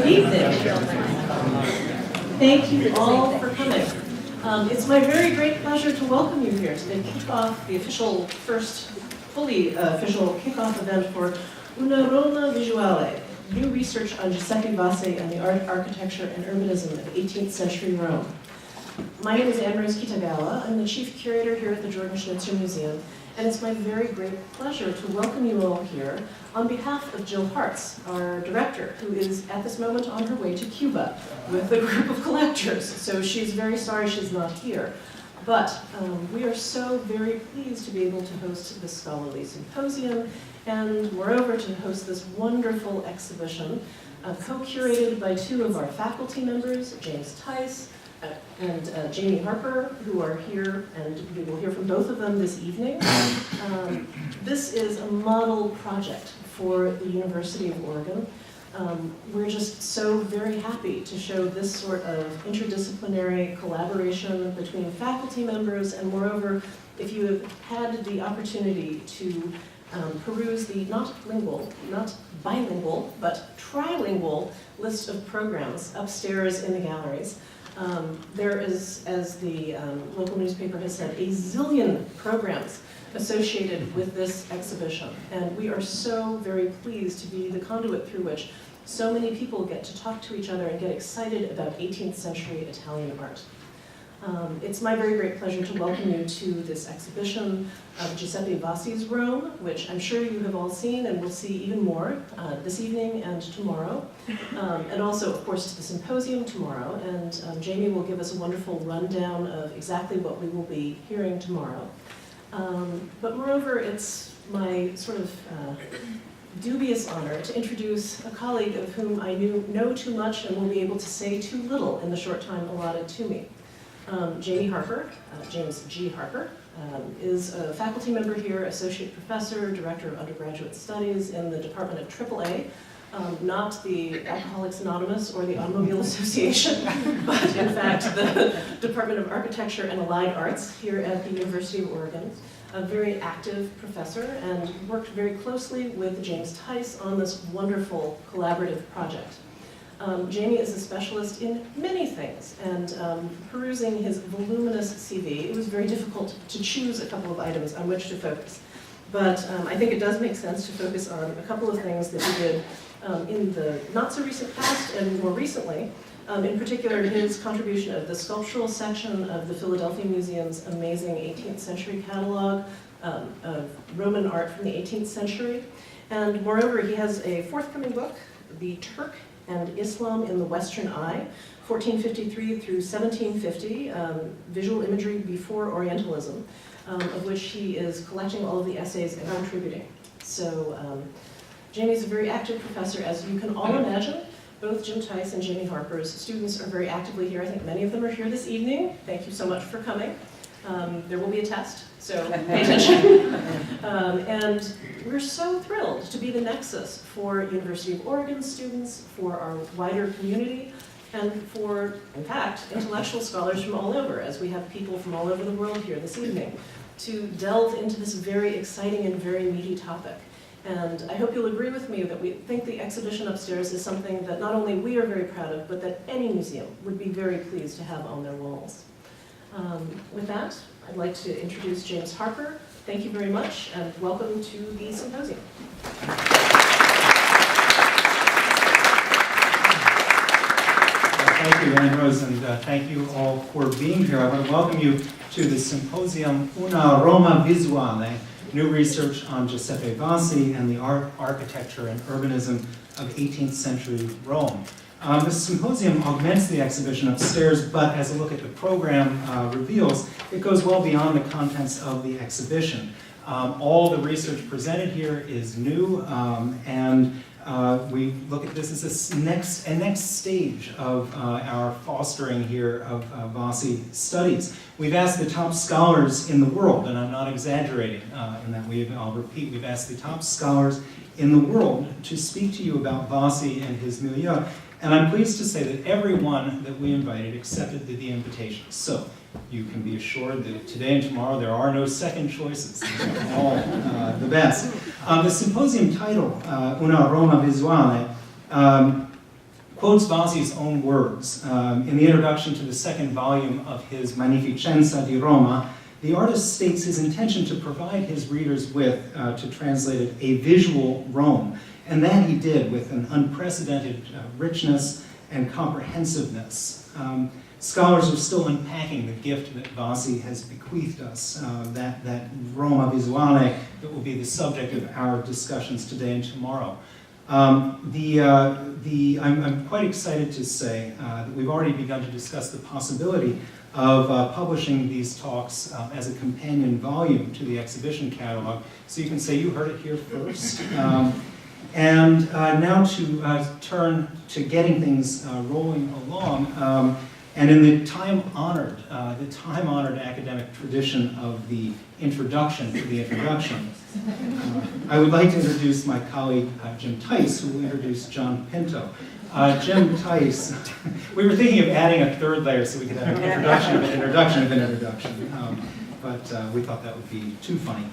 evening. Thank you all for coming. It's my very great pleasure to welcome you here to kick off the fully official kickoff event for Una Roma Visuale, new research on Giuseppe Vasi and the art, architecture, and urbanism of 18th century Rome. My name is Kitagawa. I'm the chief curator here at the Schnitzer Museum, and it's my very great pleasure to welcome you all here on behalf of Jill Hartz, our director, who is at this moment on her way to Cuba with a group of collectors. So she's very sorry she's not here. But we are so very pleased to be able to host this scholarly symposium, and moreover to host this wonderful exhibition co-curated by two of our faculty members, James Tice and Jamie Harper, who are here, and we will hear from both of them this evening. This is a model project for the University of Oregon. We're just so very happy to show this sort of interdisciplinary collaboration between faculty members, and moreover, if you have had the opportunity to peruse the not bilingual, but trilingual list of programs upstairs in the galleries. There is, as the local newspaper has said, a zillion programs associated with this exhibition. And we are so very pleased to be the conduit through which so many people get to talk to each other and get excited about 18th century Italian art. It's my very great pleasure to welcome you to this exhibition of Giuseppe Vasi's Rome, which I'm sure you have all seen and will see even more this evening and tomorrow. And also, of course, to the symposium tomorrow. And Jamie will give us a wonderful rundown of exactly what we will be hearing tomorrow. But moreover, it's my sort of dubious honor to introduce a colleague of whom I know too much and will be able to say too little in the short time allotted to me. Jamie Harper, James G. Harper, is a faculty member here, associate professor, director of undergraduate studies in the Department of AAA, not the Alcoholics Anonymous or the Automobile Association, but in fact the Department of Architecture and Allied Arts here at the University of Oregon. A very active professor and worked very closely with James Tice on this wonderful collaborative project. Jamie is a specialist in many things, and perusing his voluminous CV, it was very difficult to choose a couple of items on which to focus. But I think it does make sense to focus on a couple of things that he did in the not-so-recent past and more recently. In particular, his contribution of the sculptural section of the Philadelphia Museum's amazing 18th century catalog of Roman art from the 18th century. And moreover, he has a forthcoming book, The Turk and Islam in the Western Eye, 1453 through 1750, visual imagery before Orientalism, of which he is collecting all of the essays and contributing. So Jamie's a very active professor, as you can all imagine. Both Jim Tice and Jamie Harper's students are very actively here. I think many of them are here this evening. Thank you so much for coming. There will be a test, so pay attention. And we're so thrilled to be the nexus for University of Oregon students, for our wider community, and for, in fact, intellectual scholars from all over, as we have people from all over the world here this evening, to delve into this very exciting and very meaty topic. And I hope you'll agree with me that we think the exhibition upstairs is something that not only we are very proud of, but that any museum would be very pleased to have on their walls. With that, I'd like to introduce James Harper. Thank you very much, and welcome to the symposium. Thank you, Andros, and thank you all for being here. I want to welcome you to the symposium Una Roma Visuale, new research on Giuseppe Vasi and the art, architecture, and urbanism of 18th century Rome. This symposium augments the exhibition upstairs, but as a look at the program reveals, it goes well beyond the contents of the exhibition. All the research presented here is new, and we look at this as a next stage of our fostering here of Vasi studies. We've asked the top scholars in the world, and I'm not exaggerating in that I'll repeat, we've asked the top scholars in the world to speak to you about Vasi and his milieu. And I'm pleased to say that everyone that we invited accepted the invitation. So you can be assured that today and tomorrow there are no second choices. These are all the best. The symposium title, Una Roma Visuale, quotes Vasi's own words. In the introduction to the second volume of his Magnificenza di Roma, the artist states his intention to provide his readers with, to translate it, a visual Rome. And that he did with an unprecedented richness and comprehensiveness. Scholars are still unpacking the gift that Vasi has bequeathed us, that Roma Visuale that will be the subject of our discussions today and tomorrow. I'm quite excited to say that we've already begun to discuss the possibility of publishing these talks as a companion volume to the exhibition catalog. So you can say you heard it here first. And now to turn to getting things rolling along. And in the time-honored academic tradition of the introduction to the introduction, I would like to introduce my colleague, Jim Tice, who will introduce John Pinto. Jim Tice, we were thinking of adding a third layer so we could have an introduction of an introduction of an introduction, but we thought that would be too funny.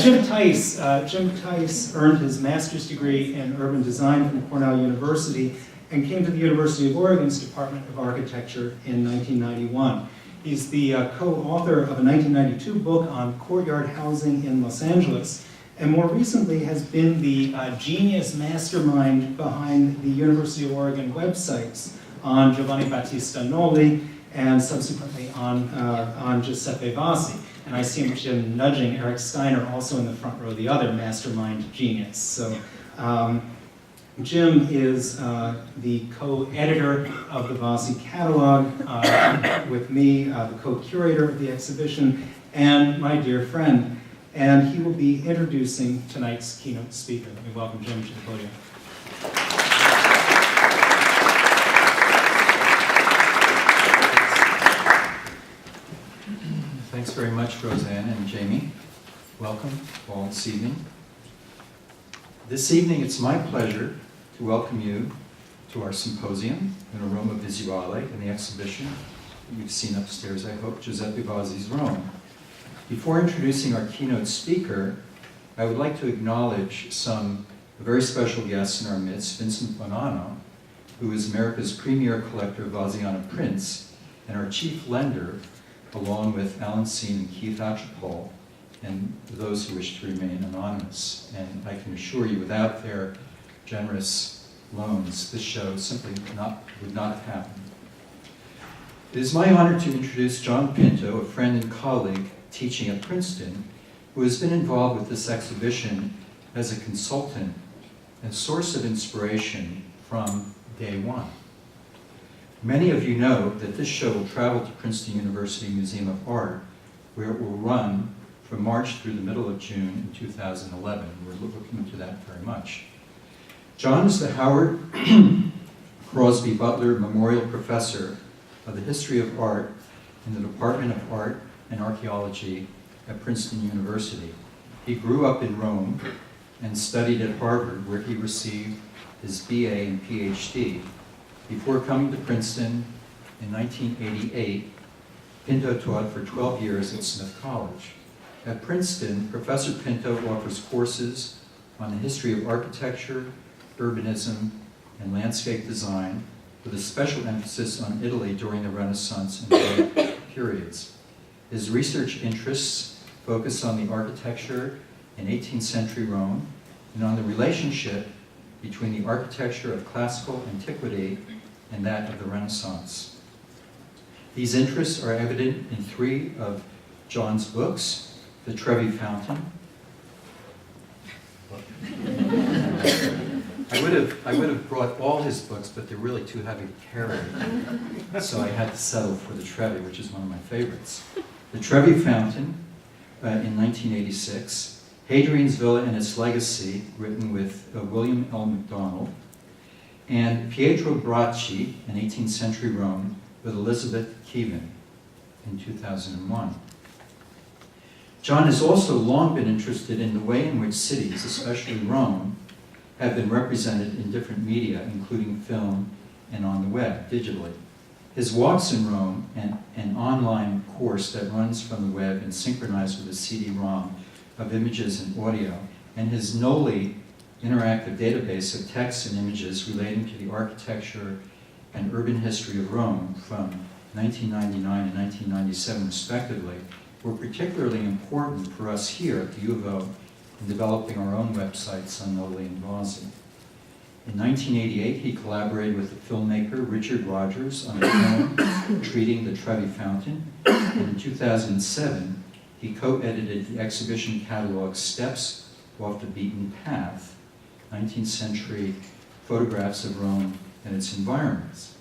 Jim Tice earned his master's degree in urban design from Cornell University and came to the University of Oregon's Department of Architecture in 1991. He's the co-author of a 1992 book on courtyard housing in Los Angeles, and more recently has been the genius mastermind behind the University of Oregon websites on Giovanni Battista Noli and subsequently on Giuseppe Vasi. And I see Jim nudging Eric Steiner, also in the front row, the other mastermind genius. So Jim is the co-editor of the Vasi catalog with me, the co-curator of the exhibition, and my dear friend. And he will be introducing tonight's keynote speaker. Let me welcome Jim to the podium. Thanks very much, Roseanne and Jamie. Welcome all this evening. This evening, it's my pleasure to welcome you to our symposium in Roma Visuale in the exhibition you've seen upstairs, I hope, Giuseppe Vasi's Rome. Before introducing our keynote speaker, I would like to acknowledge some very special guests in our midst, Vincent Bonanno, who is America's premier collector of Vasiana prints, and our chief lender, along with Alan Seen and Keith Archipol, and those who wish to remain anonymous. And I can assure you, without their generous loans, this show simply would not have happened. It is my honor to introduce John Pinto, a friend and colleague teaching at Princeton, who has been involved with this exhibition as a consultant and source of inspiration from day one. Many of you know that this show will travel to Princeton University Museum of Art, where it will run from March through the middle of June in 2011. We're looking to that very much. John is the Howard Crosby Butler Memorial Professor of the History of Art in the Department of Art and Archaeology at Princeton University. He grew up in Rome and studied at Harper, where he received his BA and PhD. Before coming to Princeton in 1988, Pinto taught for 12 years at Smith College. At Princeton, Professor Pinto offers courses on the history of architecture, urbanism, and landscape design, with a special emphasis on Italy during the Renaissance and Baroque periods. His research interests focus on the architecture in 18th century Rome and on the relationship between the architecture of classical antiquity and that of the Renaissance. These interests are evident in three of John's books: The Trevi Fountain. I would have brought all his books, but they're really too heavy to carry. So I had to settle for The Trevi, which is one of my favorites. The Trevi Fountain in 1986, Hadrian's Villa and Its Legacy, written with William L. MacDonald, and Pietro Bracci in 18th century Rome with Elizabeth Keevan in 2001. John has also long been interested in the way in which cities, especially Rome, have been represented in different media, including film and on the web, digitally. His Walks in Rome, an online course that runs from the web and synchronized with a CD-ROM of images and audio, and his Noli interactive database of texts and images relating to the architecture and urban history of Rome from 1999 and 1997 respectively, were particularly important for us here at the U of O in developing our own websites on Noli and Vasi. In 1988, he collaborated with the filmmaker Richard Rogers on a film treating the Trevi Fountain, and in 2007, he co-edited the exhibition catalog Steps Off the Beaten Path, 19th century photographs of Rome and its environments.